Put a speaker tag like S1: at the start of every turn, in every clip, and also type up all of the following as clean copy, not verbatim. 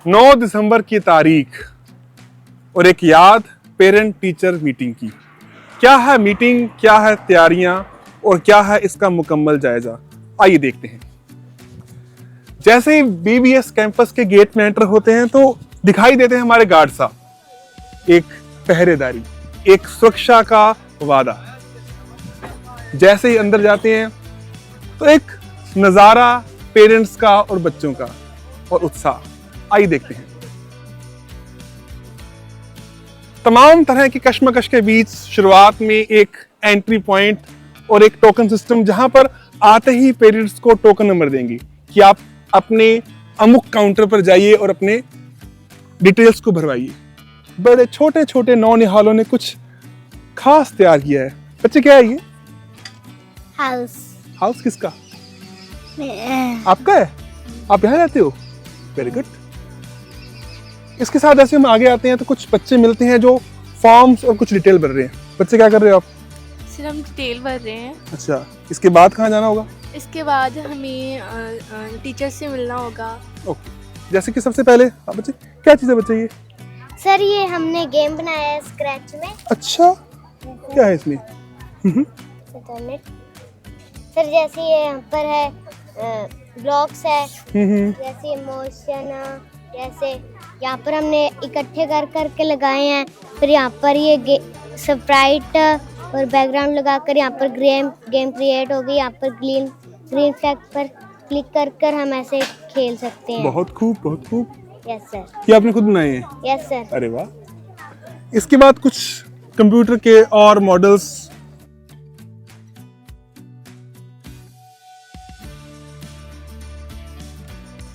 S1: 9 दिसंबर की तारीख और एक याद पेरेंट टीचर मीटिंग की। क्या है मीटिंग, क्या है तैयारियां और क्या है इसका मुकम्मल जायजा, आइए देखते हैं। जैसे ही बीबीएस कैंपस के गेट में एंटर होते हैं तो दिखाई देते हैं हमारे गार्ड साहब, एक पहरेदारी, एक सुरक्षा का वादा। जैसे ही अंदर जाते हैं तो एक नजारा पेरेंट्स का और बच्चों का और उत्साह, आइए देखते हैं। तमाम तरह की कश्मकश के बीच शुरुआत में एक एंट्री पॉइंट और एक टोकन सिस्टम, जहां पर आते ही पेरेंट्स को टोकन नंबर देंगे कि आप अपने अमुक काउंटर पर जाइए और अपने डिटेल्स को भरवाइए। बड़े छोटे छोटे नौनिहालों ने कुछ खास तैयार किया है। बच्चे क्या है ये?
S2: हाउस।
S1: हाउस किसका? आपका है? आप यहाँ रहते हो? Very good. इसके साथ जैसे हम आगे आते हैं तो कुछ बच्चे मिलते हैं जो फॉर्म्स और कुछ डिटेल भर रहे हैं। बच्चे क्या कर रहे हो आप?
S3: सर हम डिटेल भर रहे हैं।
S1: अच्छा, इसके बाद कहाँ जाना होगा?
S3: इसके बाद हमें टीचर से मिलना होगा।
S1: ओके, जैसे कि सबसे पहले आप बच्चे क्या चीज़ है बच्चे ये?
S2: सर ये हमने गेम बनाया है स्क्रैच में।
S1: अच्छा, क्या है इसमें?
S2: सर जैसे ये यहाँ पर है ब्लॉक्स है, जैसे इमोशन, जैसे यहाँ पर हमने इकट्ठे कर करके लगाए हैं। फिर यहाँ पर ये स्प्राइट और बैकग्राउंड लगाकर यहाँ पर गेम क्रिएट होगी। यहाँ पर ग्रीन फ्लैग पर क्लिक कर कर हम ऐसे खेल सकते हैं।
S1: बहुत खूब, बहुत खूब।
S2: Yes sir.
S1: ये आपने खुद बनाए हैं?
S2: Yes sir.
S1: अरे वाह। इसके बाद कुछ कंप्यूटर के और मॉडल्स।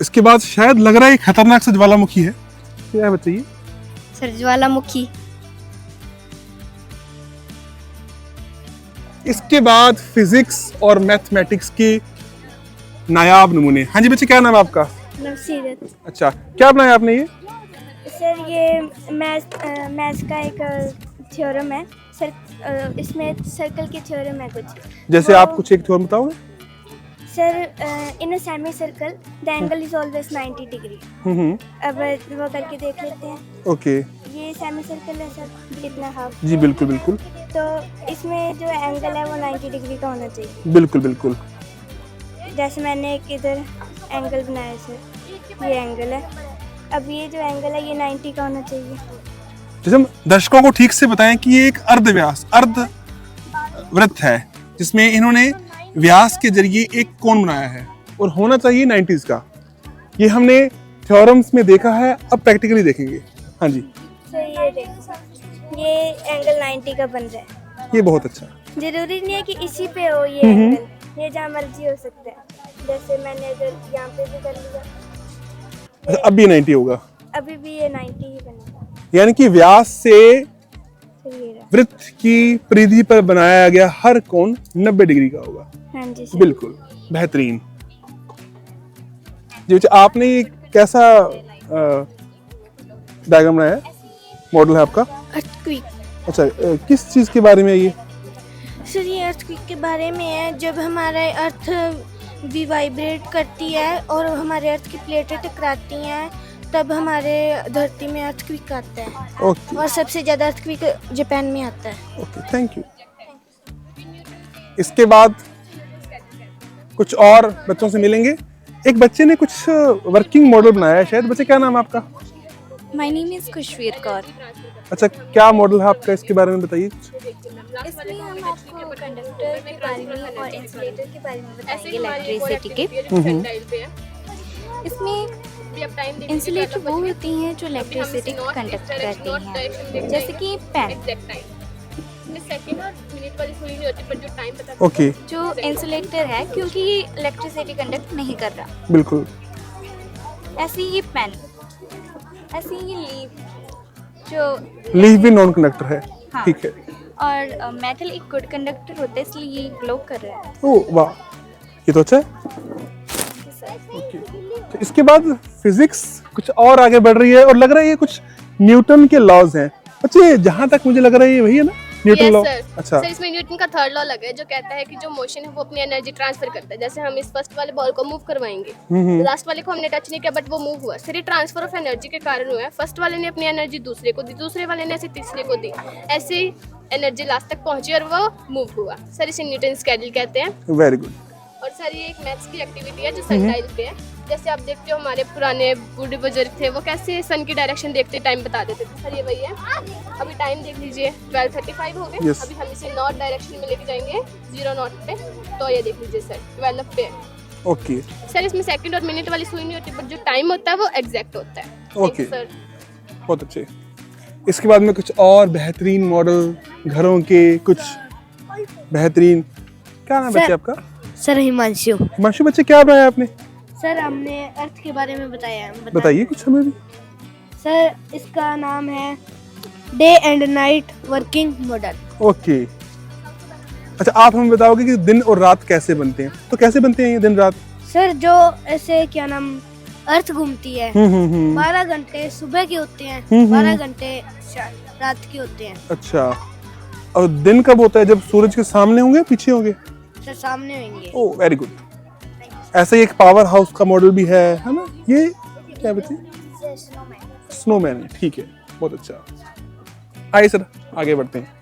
S1: इसके बाद शायद लग रहा है खतरनाक सा ज्वालामुखी है। क्या है बच्चे ये?
S2: सर ज्वालामुखी।
S1: इसके बाद फिजिक्स और मैथमेटिक्स के नायाब नमूने। हाँ जी बच्चे, क्या नाम है आपका?
S2: नवसीरत।
S1: अच्छा, क्या बनाया आपने ये?
S4: सर ये मैथ्स का एक थ्योरम है सर। इसमें सर्कल की थ्योरम है कुछ।
S1: जैसे आप कुछ एक थ्योरम बताओगे?
S4: Sir in a semi circle the angle is always 90 degree. अब वो करके देख लेते हैं।
S1: ओके।
S4: ये सेमी सर्कल है सर, इतना हाफ।
S1: जी बिल्कुल बिल्कुल।
S4: तो इसमें जो एंगल है वो 90 डिग्री का होना चाहिए।
S1: बिल्कुल बिल्कुल।
S4: जैसे मैंने एक इधर एंगल बनाया सर, ये एंगल है। अब ये जो एंगल है ये 90 का होना चाहिए।
S1: जैसे हम दर्शकों को ठीक से बताएं कि ये एक अर्धव्यास, अर्धवृत्त है, जिसमें इन्होंने व्यास के जरिए एक कोण बनाया है और होना चाहिए 90s का। ये हमने थ्योरम्स में देखा है, अब प्रैक्टिकली देखेंगे। हाँ जी।
S4: तो ये देखो, ये एंगल 90 का बन रहा है।
S1: ये बहुत अच्छा।
S4: जरूरी नहीं है कि इसी पे हो ये एंगल, ये जहाँ मर्जी हो सकता है। जैसे मैंने इधर यहाँ पे भी कर लिया।
S1: अच्छा, अब ये 90 होगा?
S4: अभी भी ये 90 ही बनेगा।
S1: यानी कि व्यास से
S4: फिर ये रहा।
S1: वृत्त की परिधि पर बनाया गया हर कोण 90 डिग्री का होगा।
S4: हाँ जी सर।
S1: बिल्कुल बेहतरीन। जी बच्चे, आपने ये कैसा डायग्राम बनाया है? मॉडल है आपका?
S4: अर्थक्वेक।
S1: अच्छा, किस चीज के बारे में है ये?
S4: सर ये अर्थक्वेक के बारे में है। जब हमारा अर्थ भी वाइब्रेट करती है और हमारे अर्थ की प्लेटें टकराती हैं, तब हमारे धरती में अर्थक्वेक आता है।
S1: ओके
S4: और सबसे ज़्यादा अर्थक्वेक जापान में आता है।
S1: Okay, thank you. इसके बाद कुछ और बच्चों से मिलेंगे। एक बच्चे ने कुछ वर्किंग मॉडल बनाया है शायद। बच्चे क्या नाम है आपका?
S3: My name is Khushvir Kaur.
S1: अच्छा, क्या मॉडल है आपका, इसके बारे में बताइए।
S3: इसमें हम आपको कंडक्टर के बारे में और इंसुलेटर के बारे में बताएंगे, इलेक्ट्रिसिटी के। इसमें इंसुलेटर वो होती हैं जो इलेक्ट्रिसिटी को कंडक्ट करती हैं, जैसे कि पेन।
S1: ओके।
S3: जो इंसुलेटर है क्योंकि ये इलेक्ट्रिसिटी कंडक्ट नहीं कर रहा।
S1: बिल्कुल।
S3: ऐसे ही ये पेन, ऐसे ही ये लीफ, जो
S1: लीफ भी नॉन कंडक्टर है।
S3: हाँ।
S1: ठीक है।
S3: और मेटल एक गुड कंडक्टर होता है, इसलिए ये ग्लो कर रहा है।
S1: ओह वाह, ये तो अच्छा है। ओके। तो इसके बाद फिजिक्स कुछ और आगे बढ़ रही है और लग रहा है ये कुछ न्यूटन के लॉज हैं। बच्चे, जहां तक मुझे लग रहा है ये वही है ना? Newton law.
S5: सर।
S1: अच्छा
S5: सर इसमें न्यूटन का थर्ड लॉ लगा है जो कहता है कि जो मोशन है वो अपनी एनर्जी ट्रांसफर करता है। जैसे हम इस फर्स्ट वाले बॉल को मूव करवाएंगे, लास्ट वाले को हमने टच नहीं किया बट वो मूव हुआ, सर ये ट्रांसफर ऑफ एनर्जी के कारण हुआ है। फर्स्ट वाले ने अपनी एनर्जी दूसरे को दी, दूसरे वाले ने ऐसे तीसरे को दी, ऐसे ही एनर्जी लास्ट तक पहुंची और वो मूव हुआ। सर इसे न्यूटन स्केड्यूल कहते हैं।
S1: Very good.
S5: और सर ये एक मैथ्स की एक्टिविटी है जो सनडाइल पे है। जैसे आप देखते हो हमारे पुराने बूढ़े बुजुर्ग थे वो कैसे सन की डायरेक्शन देखते टाइम बता देते थे। सर ये वही है। अभी टाइम देख लीजिए 12:35 हो गए।
S1: Yes.
S5: अभी हम इसे नॉर्थ डायरेक्शन में लेके जाएंगे 0 नॉट पे, तो ये देख लीजिए सर 12 पे।
S1: ओके
S5: सर इसमें सेकंड और मिनट वाली सुई नहीं होती बट जो टाइम होता है वो एग्जैक्ट होता है।
S1: Okay.
S5: सर
S1: बहुत अच्छे। इसके बाद में कुछ और बेहतरीन मॉडल घरों के, कुछ बेहतरीन, क्या नाम है आपका?
S4: सर हिमांशु।
S1: हिमांशु बच्चे क्या बनाया आपने?
S4: सर हमने अर्थ के बारे में बताया।
S1: बताइए कुछ हमें भी।
S4: सर इसका नाम है day and night working model.
S1: Okay अच्छा, आप हमें बताओगे कि दिन और रात कैसे बनते हैं? तो कैसे बनते हैं ये दिन रात?
S4: सर जो ऐसे क्या नाम अर्थ घूमती है 12 घंटे सुबह के होते हैं, 12 घंटे रात के होते हैं।
S1: अच्छा, और दिन कब होता है? जब सूरज के सामने होंगे पीछे होंगे?
S4: सर सामने होंगे।
S1: Oh very good. ऐसे ही एक पावर हाउस का मॉडल भी है ना? ये क्या बच्चे? स्नोमैन है, ठीक है, बहुत अच्छा। आइए सर आगे बढ़ते हैं।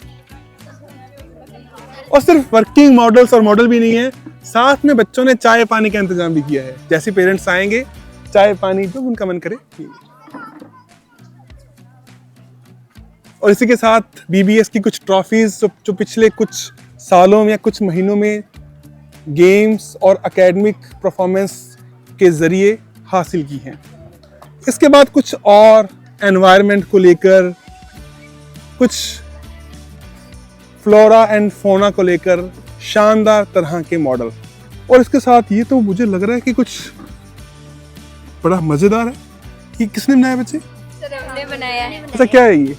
S1: और सिर्फ वर्किंग मॉडल्स और मॉडल भी नहीं है, साथ में बच्चों ने चाय पानी का इंतजाम भी किया है। जैसे पेरेंट्स आएंगे चाय पानी जो उनका मन करे। और इसी के साथ बीबीएस की कुछ ट्रॉफीज जो पिछले कुछ सालों में या कुछ महीनों में गेम्स और एकेडमिक परफॉर्मेंस के जरिए हासिल की हैं। इसके बाद कुछ और एनवायरनमेंट को लेकर, कुछ फ्लोरा एंड फौना को लेकर शानदार तरह के मॉडल। और इसके साथ ये तो मुझे लग रहा है कि कुछ बड़ा मजेदार है। ये किसने बनाया बच्चे?
S3: सर हमने बनाया है
S1: अच्छा क्या है ये?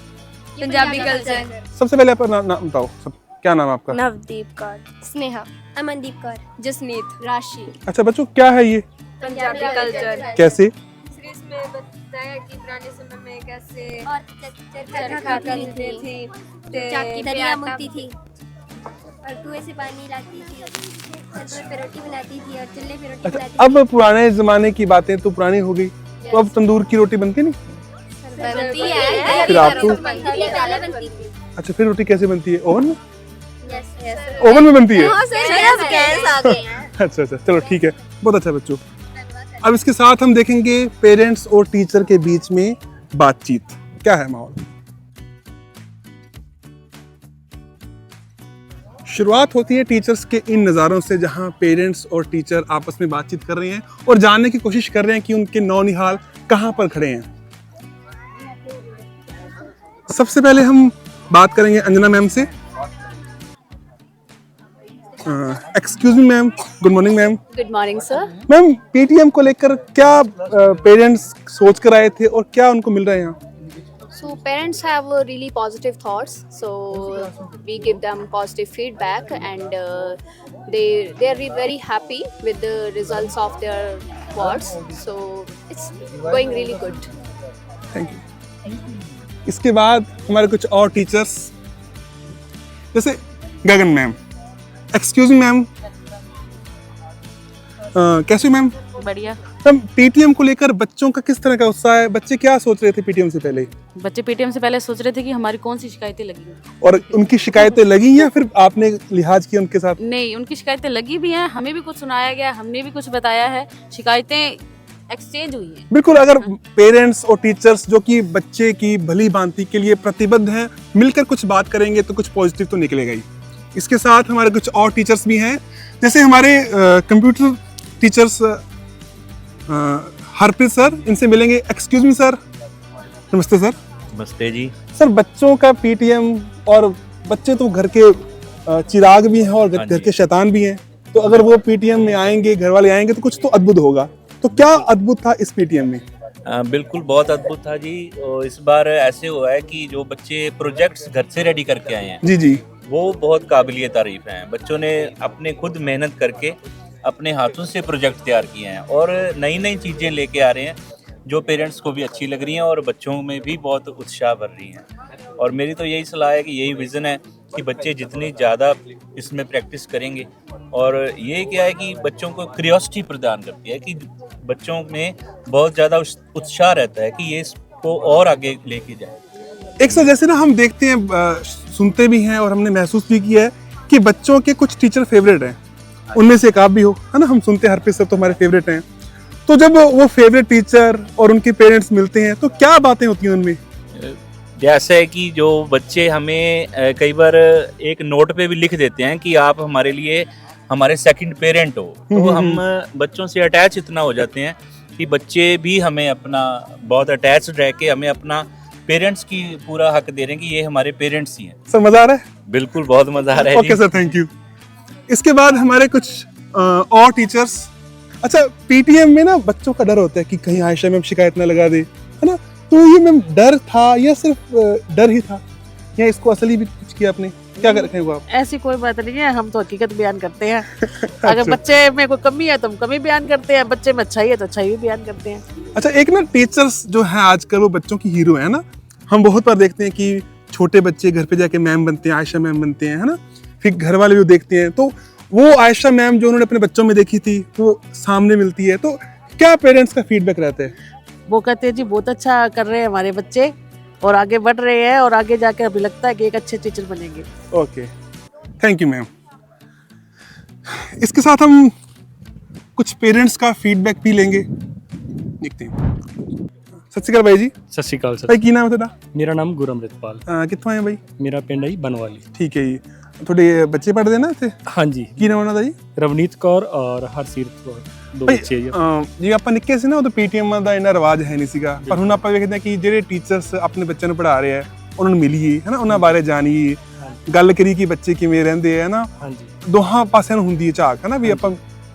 S3: पंजाबी कल्चर।
S1: सबसे पहले अपना नाम बताओ सब, क्या नाम है आपका?
S4: नवदीप कौर,
S3: स्नेहा,
S4: अमनदीप कौर,
S3: जसनीत, राशि।
S1: अच्छा बच्चों क्या है ये?
S3: पंजाबी कल्चर।
S1: कैसे?
S3: इसमें बताया कि पुराने समय में कैसे
S4: और
S3: चरखा करते थे,
S4: दरिया मुक्ति थी और कुएं से पानी लाती थी, तंदूर पे रोटी बनाती थी और चूल्हे पे रोटी
S1: अच्छा,
S4: बनाती
S1: अब पुराने जमाने की बातें तो पुरानी हो गई, तो अब तंदूर की रोटी बनती नहीं?
S3: बनती है।
S1: फिर आपको
S4: पहले बनती थी।
S1: अच्छा, फिर रोटी कैसे बनती है? ओवन में?
S3: यस
S1: ओवन में बनती है?
S3: सर गैस आ गए हैं।
S1: अच्छा अच्छा, चलो ठीक है, बहुत अच्छा बच्चों। अब इसके साथ हम देखेंगे पेरेंट्स और टीचर के बीच में बातचीत, क्या है माहौल। शुरुआत होती है टीचर्स के इन नज़ारों से, जहां पेरेंट्स और टीचर आपस में बातचीत कर रहे हैं और जानने की कोशिश कर रहे हैं कि उनके नौनिहाल कहां पर खड़े हैं। सबसे पहले हम बात करेंगे अंजना मैम से। Excuse me ma'am, good morning ma'am.
S5: Good morning sir.
S1: Ma'am PTM को लेकर क्या पेरेंट्स सोच कर आए थे और क्या उनको मिल रहा है यहाँ?
S5: So parents have really positive thoughts. So we give them positive feedback, and they are very happy with the results of their works. So it's going really good.
S1: Thank you. इसके बाद हमारे कुछ और टीचर्स, जैसे गगन ma'am. Excuse me ma'am, कैसे ma'am?
S6: बढ़िया।
S1: Ma'am PTM को लेकर बच्चों का किस तरह का उत्साह है? बच्चे क्या सोच रहे थे पीटीएम से पहले?
S6: बच्चे पीटीएम से पहले सोच रहे थे कि हमारी कौन सी शिकायतें लगी।
S1: और उनकी शिकायतें लगी या फिर आपने लिहाज किया उनके साथ?
S6: नहीं, उनकी शिकायतें लगी भी हैं, हमें भी कुछ सुनाया गया, हमने भी कुछ बताया है, शिकायतें एक्सचेंज हुई हैं।
S1: बिल्कुल, अगर पेरेंट्स और टीचर्स जो कि बच्चे की भली भांति के लिए प्रतिबद्ध हैं, मिलकर कुछ बात करेंगे तो कुछ पॉजिटिव तो निकलेगा ही। इसके साथ हमारे कुछ और टीचर्स भी हैं, जैसे हमारे कंप्यूटर टीचर्स हरप्रीत सर, इनसे मिलेंगे। Excuse me sir. नमस्ते सर।
S7: नमस्ते जी।
S1: सर बच्चों का पीटीएम, और बच्चे तो घर के चिराग भी हैं और
S7: हाँ
S1: घर
S7: जी।
S1: के शैतान भी हैं, तो अगर वो पीटीएम में आएंगे, घर वाले आएंगे, तो कुछ तो अद्भुत होगा। तो क्या अद्भुत था इस पीटीएम में?
S7: बिल्कुल बहुत अद्भुत था जी। और इस बार ऐसे हुआ है कि जो बच्चे प्रोजेक्ट्स घर से रेडी करके आए हैं
S1: जी जी,
S7: वो बहुत काबिलियत तारीफ हैं। बच्चों ने अपने खुद मेहनत करके अपने हाथों से प्रोजेक्ट तैयार किए हैं और नई नई चीज़ें लेके आ रहे हैं जो पेरेंट्स को भी अच्छी लग रही हैं और बच्चों में भी बहुत उत्साह भर रही हैं। और मेरी तो यही सलाह है कि यही विज़न है कि बच्चे जितनी ज़्यादा इसमें प्रैक्टिस करेंगे, और ये क्या है कि बच्चों को क्यूरियोसिटी प्रदान करती है कि बच्चों में बहुत ज़्यादा उत्साह रहता है कि ये इसको और आगे लेके जाए।
S1: एक सर जैसे ना हम देखते हैं, सुनते भी हैं और हमने महसूस भी किया है कि बच्चों के कुछ टीचर फेवरेट हैं, उनमें से एक आप भी हो, है ना। हम सुनते हैं हरप्रीत सर तो हमारे फेवरेट हैं। तो जब वो फेवरेट टीचर और उनके पेरेंट्स मिलते हैं तो क्या बातें होती हैं उनमें?
S7: जैसे कि जो बच्चे हमें कई बार एक नोट पे भी लिख देते हैं कि आप हमारे लिए हमारे सेकंड पेरेंट हो, तो हम बच्चों से अटैच इतना हो जाते हैं कि बच्चे भी हमें अपना बहुत अटैच रह के हमें अपना पेरेंट्स की पूरा हक दे रहे हैं कि ये हमारे पेरेंट्स ही हैं।
S1: सर मजा आ रहा है?
S7: बिल्कुल, बहुत मजा आ रहा है।
S1: Okay sir, thank you. इसके बाद हमारे कुछ और टीचर्स। अच्छा, पीटीएम में ना बच्चों का डर होता है कि कहीं आयशा मैम शिकायत ना लगा दे, है ना। तो ये मैम डर था या सिर्फ डर ही था, या इसको असली भी कुछ किया आपने? क्या कर हो आप?
S6: ऐसी कोई बात नहीं है, हम तो हकीकत बयान करते हैं। अगर बच्चे में कोई कमी है तो हम कमी बयान करते हैं, बच्चे में अच्छाई है तो अच्छाई भी बयान करते हैं।
S1: अच्छा, एक ना टीचर्स जो हैं आजकल वो बच्चों की हीरो है ना। हम बहुत बार देखते हैं कि छोटे बच्चे घर पे जाके मैम बनते हैं, आयशा मैम बनते हैं, है ना। फिर घर वाले भी देखते हैं, तो वो आयशा मैम जो उन्होंने अपने बच्चों में देखी थी वो सामने मिलती है, तो क्या पेरेंट्स का फीडबैक रहता है?
S6: वो कहते हैं जी बहुत अच्छा कर रहे हैं हमारे बच्चे और आगे बढ़ रहे हैं और आगे जाकर अभी लगता है कि एक अच्छे टीचर बनेंगे।
S1: Okay, thank you ma'am. इसके साथ हम कुछ पेरेंट्स का फीडबैक भी लेंगे, देखते हैं। सत श्री अकाल भाई जी।
S8: ਸਤਿ ਸ਼੍ਰੀ ਅਕਾਲ ਸਰ।
S1: ਭਾਈ ਕੀ ਨਾਮ ਹੈ ਤੁਹਾਡਾ?
S8: ਮੇਰਾ ਨਾਮ ਗੁਰਮ੍ਰਿਤਪਾਲ।
S1: ਕਿੱਥੋਂ ਆਏ ਬਾਈ?
S8: ਮੇਰਾ ਪਿੰਡ ਹੈ ਜੀ ਬਨਵਾਲੀ।
S1: ਠੀਕ ਹੈ ਜੀ। ਤੁਹਾਡੇ ਬੱਚੇ ਪੜ੍ਹਦੇ ਨਾ ਇੱਥੇ?
S8: ਹਾਂਜੀ।
S1: ਕੀ ਨਾਮ ਉਹਨਾਂ ਦਾ ਜੀ?
S8: ਰਵਨੀਤ ਕੌਰ ਔਰ ਹਰਸੀਰਤ ਕੌਰ, ਦੋ ਬੱਚੇ ਜੀ।
S1: ਜਿਵੇਂ ਆਪਾਂ ਨਿੱਕੇ ਸੀ ਨਾ ਉਦੋਂ ਪੀਟੀਐਮ ਦਾ ਇੰਨਾ ਰਿਵਾਜ ਹੈ ਨਹੀਂ ਸੀਗਾ, ਪਰ ਹੁਣ ਆਪਾਂ ਵੇਖਦੇ ਹਾਂ ਕਿ ਜਿਹੜੇ ਟੀਚਰਸ ਆਪਣੇ ਬੱਚਿਆਂ ਨੂੰ ਪੜ੍ਹਾ ਰਹੇ ਆ ਉਹਨਾਂ ਨੂੰ ਮਿਲੀਏ, ਹੈ ਨਾ, ਉਹਨਾਂ ਬਾਰੇ ਜਾਣੀਏ, ਗੱਲ ਕਰੀ ਕਿ ਬੱਚੇ ਕਿਵੇਂ ਰਹਿੰਦੇ ਆ ਨਾ।
S8: ਹਾਂਜੀ।
S1: ਦੋਹਾਂ ਪਾਸਿਆਂ ਨੂੰ ਹੁੰਦੀ ਹੈ ਝਾਕ, ਹੈ ਨਾ, ਵੀ ਆਪਾਂ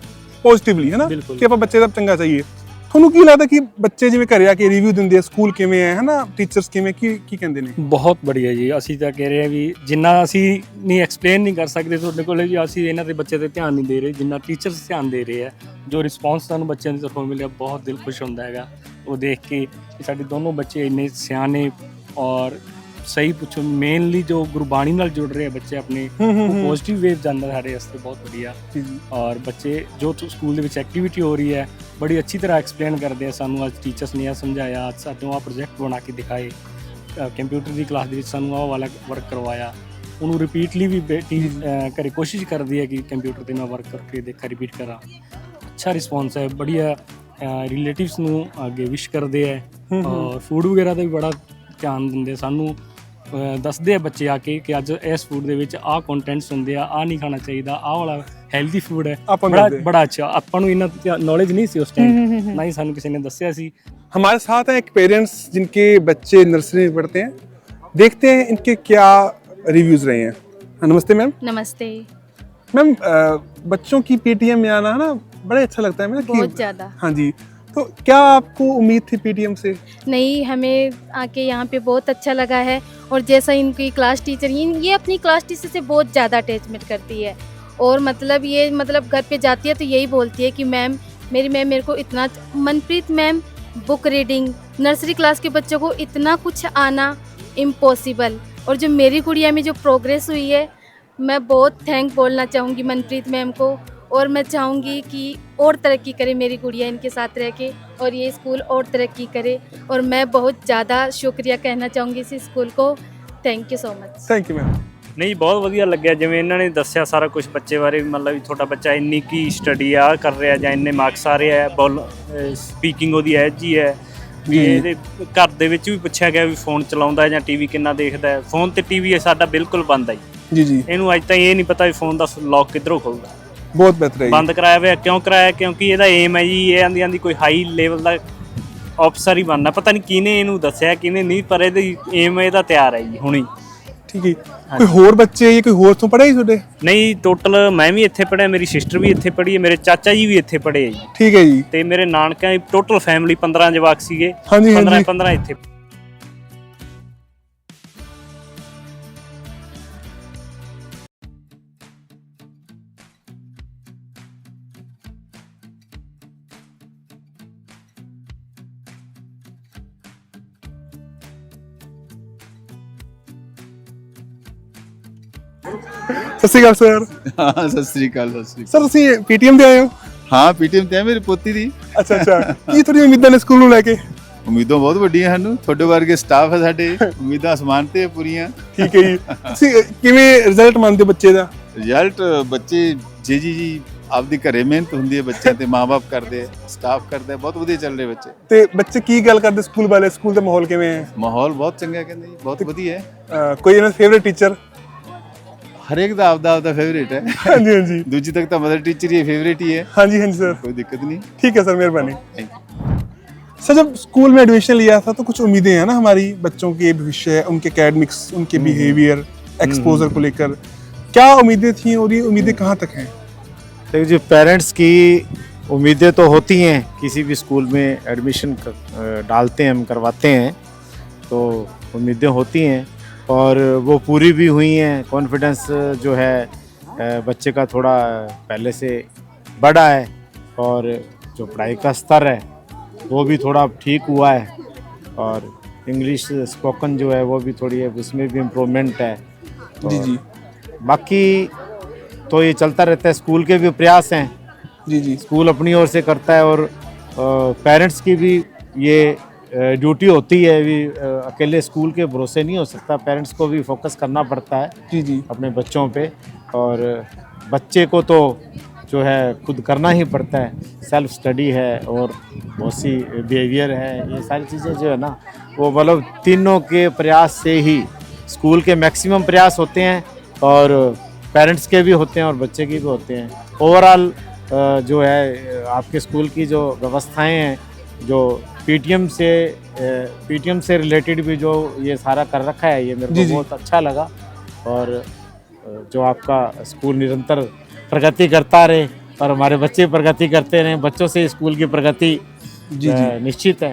S1: ਪੋਜ਼ਿਟਿਵਲੀ, ਹੈ ਨਾ,
S8: ਬਿਲਕੁਲ।
S1: ਕਿ ਆਪਾਂ ਬੱਚੇ ਦਾ ਚੰਗਾ ਚਾਹੀਏ। ਤੁਹਾਨੂੰ ਕੀ ਲੱਗਦਾ ਕਿ ਬੱਚੇ ਜਿਵੇਂ ਘਰੇ ਆ ਕੇ ਰਿਵਿਊ ਦਿੰਦੇ ਆ ਸਕੂਲ ਕਿਵੇਂ ਹੈ ਨਾ, ਟੀਚਰਸ ਕਿਵੇਂ, ਕੀ ਕਹਿੰਦੇ ਨੇ?
S8: ਬਹੁਤ ਬੜੀਆ ਜੀ। ਅਸੀਂ ਤਾਂ ਕਹਿ ਰਹੇ ਹਾਂ ਵੀ ਜਿੰਨਾ ਅਸੀਂ ਨਹੀਂ ਐਕਸਪਲੇਨ ਨਹੀਂ ਕਰ ਸਕਦੇ ਤੁਹਾਡੇ ਕੋਲ ਜੀ, ਅਸੀਂ ਇਹਨਾਂ ਦੇ ਬੱਚੇ ਤੇ ਧਿਆਨ ਨਹੀਂ ਦੇ ਰਹੇ ਜਿੰਨਾ ਟੀਚਰਸ ਧਿਆਨ ਦੇ ਰਹੇ ਆ। ਜੋ ਰਿਸਪੌਂਸ ਸਾਨੂੰ ਬੱਚਿਆਂ ਦੀ ਤਰਫੋਂ ਮਿਲਿਆ ਬਹੁਤ ਦਿਲ ਖੁਸ਼ ਹੁੰਦਾ ਹੈਗਾ ਉਹ ਦੇਖ ਕੇ ਕਿ ਸਾਡੇ ਦੋਨੋਂ ਬੱਚੇ ਇੰਨੇ ਸਿਆਣੇ ਔਰ ਸਹੀ ਪੁੱਛੋ ਮੇਨਲੀ ਜੋ ਗੁਰਬਾਣੀ ਨਾਲ ਜੁੜ ਰਹੇ ਆ ਬੱਚੇ ਆਪਣੇ, ਪੋਜ਼ਿਟਿਵ ਵੇਵ ਜਾਂਦਾ ਸਾਡੇ ਵਾਸਤੇ ਬਹੁਤ ਵਧੀਆ। ਔਰ ਬੱਚੇ ਜੋ ਸਕੂਲ ਦੇ ਵਿੱਚ ਐਕਟੀਵਿਟੀ ਹੋ ਰਹੀ ਹੈ ਬੜੀ ਅੱਛੀ ਤਰ੍ਹਾਂ ਐਕਸਪਲੇਨ ਕਰਦੇ ਆ ਸਾਨੂੰ। ਅੱਜ ਟੀਚਰਸ ਨੇ ਇਹ ਸਮਝਾਇਆ, ਅੱਜ ਸਾਨੂੰ ਆਹ ਪ੍ਰੋਜੈਕਟ ਬਣਾ ਕੇ ਦਿਖਾਏ, ਕੰਪਿਊਟਰ ਦੀ ਕਲਾਸ ਦੇ ਵਿੱਚ ਸਾਨੂੰ ਆਹ ਵਾਲਾ ਵਰਕ ਕਰਵਾਇਆ। ਉਹਨੂੰ ਰਿਪੀਟਲੀ ਵੀ ਬੇਟੀ ਘਰੇ ਕੋਸ਼ਿਸ਼ ਕਰਦੀ ਹੈ ਕਿ ਕੰਪਿਊਟਰ 'ਤੇ ਮੈਂ ਵਰਕ ਕਰਕੇ ਦੇਖਾਂ, ਰਿਪੀਟ ਕਰਾਂ। ਅੱਛਾ ਰਿਸਪੌਂਸ ਹੈ, ਬੜੀਆ। ਰਿਲੇਟਿਵਸ ਨੂੰ ਅੱਗੇ ਵਿਸ਼ ਕਰਦੇ ਹੈ ਔਰ ਫੂਡ ਵਗੈਰਾ ਦਾ ਵੀ ਬੜਾ ਧਿਆਨ ਦਿੰਦੇ ਸਾਨੂੰ। ਦੱਸਦੇ ਆ ਬੱਚੇ ਆ ਕੇ ਕਿ ਅੱਜ ਇਸ ਫੂਡ ਦੇ ਵਿੱਚ ਆਹ ਕੰਟੈਂਟਸ ਹੁੰਦੇ ਆ, ਆਹ ਨਹੀਂ ਖਾਣਾ ਚਾਹੀਦਾ, ਆਹ ਵਾਲਾ ਹੈਲਦੀ ਫੂਡ ਹੈ। ਬੜਾ ਅੱਛਾ। ਆਪਾਂ ਨੂੰ ਇਹਨਾਂ नॉलेज नहीं थी उस टाइम, ना ही सानू किसी ने दस्या सी।
S1: हमारे साथ हैं एक पेरेंट्स जिनके बच्चे नर्सरी में पढ़ते हैं, देखते हैं इनके क्या रिव्यूज रहे हैं। नमस्ते मैम।
S3: नमस्ते।
S1: मैम, बच्चों की पीटीएम में आना है ना बड़ा अच्छा लगता है मुझे।
S3: बहुत ज़्यादा।
S1: हाँ जी, तो क्या आपको उम्मीद थी पीटीएम से?
S3: नहीं, हमें आके यहाँ पे बहुत अच्छा लगा है। और जैसा इनकी क्लास टीचर, ये अपनी क्लास टीचर से बहुत ज़्यादा अटैचमेंट करती है और मतलब ये घर पे जाती है तो यही बोलती है कि मैम, मेरी मैम मेरे को इतना, Manpreet ma'am book reading, nursery class के बच्चों को इतना कुछ आना इम्पॉसिबल। और जो मेरी गुड़िया में जो प्रोग्रेस हुई है, मैं बहुत थैंक बोलना चाहूँगी मनप्रीत मैम को। और मैं चाहूँगी कि और तरक्की करे मेरी गुड़िया इनके साथ रह के, और ये स्कूल और तरक्की करे। और मैं बहुत ज़्यादा शुक्रिया कहना चाहूँगी इस स्कूल को। Thank you so much.
S1: Thank you ma'am.
S8: ਨਹੀਂ ਬਹੁਤ ਵਧੀਆ ਲੱਗਿਆ ਜਿਵੇਂ ਇਹਨਾਂ ਨੇ ਦੱਸਿਆ ਸਾਰਾ ਕੁਝ ਬੱਚੇ ਬਾਰੇ, ਮਤਲਬ ਵੀ ਤੁਹਾਡਾ ਬੱਚਾ ਇੰਨੀ ਕੀ ਸਟੱਡੀ ਆ ਕਰ ਰਿਹਾ ਜਾਂ ਇੰਨੇ ਮਾਰਕਸ ਆ ਰਹੇ ਆ, ਸਪੀਕਿੰਗ ਉਹਦੀ ਐਜ ਜੀ ਹੈ ਵੀ। ਇਹਦੇ ਘਰ ਦੇ ਵਿੱਚ ਵੀ ਪੁੱਛਿਆ ਗਿਆ ਵੀ ਫੋਨ ਚਲਾਉਂਦਾ ਜਾਂ ਟੀਵੀ ਕਿੰਨਾ ਦੇਖਦਾ ਹੈ। ਫੋਨ ਤੇ ਟੀਵੀ ਸਾਡਾ ਬਿਲਕੁਲ ਬੰਦ ਹੈ ਜੀ। ਇਹਨੂੰ ਅੱਜ ਤਾਈਂ ਇਹ ਨਹੀਂ ਪਤਾ ਵੀ ਫੋਨ ਦਾ ਲੌਕ ਕਿੱਧਰੋਂ ਖੁੱਲਦਾ।
S1: ਬਹੁਤ ਬਿਹਤਰ ਹੈ।
S8: ਬੰਦ ਕਰਾਇਆ ਹੋਇਆ ਕਿਉਂ ਕਰਾਇਆ? ਕਿਉਂਕਿ ਇਹਦਾ ਏਮ ਹੈ ਜੀ, ਇਹ ਆਂਦੀ ਕੋਈ ਹਾਈ ਲੈਵਲ ਦਾ ਅਫਸਰ ਹੀ ਬਣਨਾ। ਪਤਾ ਨਹੀਂ ਕਿਹਨੇ ਇਹਨੂੰ ਦੱਸਿਆ ਕਿਹਨੇ ਨਹੀਂ, ਪਰ ਇਹਦੀ ਏਮ ਇਹਦਾ ਤਿਆਰ ਹੈ ਜੀ ਹੁਣੀ।
S1: ਠੀਕ ਹੈ। ਕੋਈ ਹੋਰ ਬੱਚੇ ਜਾਂ ਕੋਈ ਹੋਰ ਤੋਂ ਪੜ੍ਹੇ ਤੁਹਾਡੇ?
S8: ਨਹੀਂ, ਟੋਟਲ ਮੈਂ ਵੀ ਇੱਥੇ ਪੜ੍ਹਿਆ, ਮੇਰੀ ਸਿਸਟਰ ਵੀ ਇੱਥੇ ਪੜ੍ਹੀ ਹੈ, ਮੇਰੇ ਚਾਚਾ ਜੀ ਵੀ ਇੱਥੇ ਪੜ੍ਹੇ ਹੈ ਜੀ।
S1: ਠੀਕ ਹੈ ਜੀ।
S8: ਤੇ ਮੇਰੇ ਨਾਨਕਿਆਂ ਦੀ ਟੋਟਲ ਫੈਮਿਲੀ 15 ਜਵਾਕ ਸੀਗੇ।
S1: ਹਾਂਜੀ,
S8: 15 ਇੱਥੇ
S1: ਸਤਿ ਸ਼੍ਰੀ ਅਕਾਲ ਸਰ।
S9: ਹਾਂ ਸਤਿ ਸ੍ਰੀ ਅਕਾਲ ਸਤਿ ਸ੍ਰੀ ਅਕਾਲ।
S1: ਸਰ ਤੁਸੀਂ ਪੀਟੀਐਮ ਦੇ ਆਏ ਹੋ?
S9: ਹਾਂ ਪੀਟੀਐਮ ਤੇ ਹੈ ਮੇਰੀ ਪੋਤੀ ਦੀ।
S1: ਅੱਛਾ ਅੱਛਾ, ਕੀ ਤੁਹਾਡੀਆਂ ਉਮੀਦਾਂ ਨੇ ਸਕੂਲ ਨੂੰ ਲੈ ਕੇ?
S9: ਉਮੀਦਾਂ ਬਹੁਤ ਵੱਡੀਆਂ ਸਾਨੂੰ, ਤੁਹਾਡੇ ਵਰਗੇ ਸਟਾਫ ਹੈ ਸਾਡੇ, ਉਮੀਦਾਂ ਅਸਮਾਨ ਤੇ ਹੈ ਪੂਰੀਆਂ।
S1: ਠੀਕ ਹੈ ਜੀ, ਤੁਸੀਂ ਕਿਵੇਂ ਰਿਜ਼ਲਟ ਮੰਨਦੇ ਹੋ ਬੱਚੇ ਦਾ?
S9: ਰਿਜ਼ਲਟ ਬੱਚੇ ਜੀ ਆਪਦੀ ਘਰੇ ਮਿਹਨਤ ਹੁੰਦੀ ਹੈ ਬੱਚਿਆਂ ਤੇ, ਮਾਂ-ਬਾਪ ਕਰਦੇ, ਸਟਾਫ ਕਰਦਾ, ਬਹੁਤ ਵਧੀਆ ਚੱਲ ਰਹੇ ਬੱਚੇ।
S1: ਤੇ ਬੱਚੇ ਕੀ ਗੱਲ ਕਰਦੇ ਸਕੂਲ ਵਾਲੇ? ਸਕੂਲ ਦਾ ਮਾਹੌਲ ਕਿਵੇਂ ਹੈ?
S9: ਮਾਹੌਲ ਬਹੁਤ ਚੰਗਾ ਕਹਿੰਦੇ ਜੀ, ਬਹੁਤ ਵਧੀਆ ਹੈ।
S1: ਕੋਈ ਇਹਨਾਂ ਦਾ ਫੇਵਰਿਟ ਟੀਚਰ?
S9: ਹਰੇਕ ਦਾ ਆਪਦਾ ਫੇਵਰੇਟ ਹੈ।
S1: ਹਾਂਜੀ ਹਾਂਜੀ
S9: ਦੂਜੀ ਤੱਕ ਤਾਂ ਮਦਰ ਟੀचर ही फेवरेट ही है।
S1: ਹਾਂਜੀ ਹਾਂਜੀ सर,
S9: कोई दिक्कत नहीं।
S1: ठीक है सर, मेहरबानी।
S9: Thank you.
S1: सर जब स्कूल में एडमिशन लिया था तो कुछ उम्मीदें हैं ना हमारी बच्चों के भविष्य, उनके एकेडमिक्स, उनके बिहेवियर, एक्सपोजर को लेकर, क्या उम्मीदें थी और ये उम्मीदें कहाँ तक हैं?
S10: देखिए जो पेरेंट्स की उम्मीदें तो होती हैं, किसी भी स्कूल में एडमिशन डालते हैं, हम करवाते हैं तो उम्मीदें होती हैं और वो पूरी भी हुई हैं। कॉन्फिडेंस जो है बच्चे का थोड़ा पहले से बढ़ा है और जो पढ़ाई का स्तर है वो भी थोड़ा ठीक हुआ है और इंग्लिश स्पोकन जो है वो भी थोड़ी है, उसमें भी इम्प्रूवमेंट है।
S1: जी जी
S10: बाकी तो ये चलता रहता है, स्कूल के भी प्रयास हैं,
S1: जी जी
S10: स्कूल अपनी ओर से करता है और पेरेंट्स की भी ये ड्यूटी होती है। भी अकेले स्कूल के भरोसे नहीं हो सकता, पेरेंट्स को भी फोकस करना पड़ता है
S1: जी जी
S10: अपने बच्चों पे और बच्चे को तो जो है खुद करना ही पड़ता है। सेल्फ स्टडी है और बहुत सी बिहेवियर है, ये सारी चीज़ें जो है ना वो मतलब तीनों के प्रयास से ही, स्कूल के मैक्सिमम प्रयास होते हैं और पेरेंट्स के भी होते हैं और बच्चे के भी होते हैं। ओवरऑल जो है आपके स्कूल की जो व्यवस्थाएं हैं, जो पीटीएम से रिलेटेड भी जो ये सारा कर रखा है, ये मेरे
S1: जी,
S10: को
S1: जी।
S10: बहुत अच्छा लगा और जो आपका स्कूल निरंतर प्रगति करता रहे और हमारे बच्चे प्रगति करते रहें, बच्चों से स्कूल की प्रगति
S1: जी जी
S10: निश्चित है।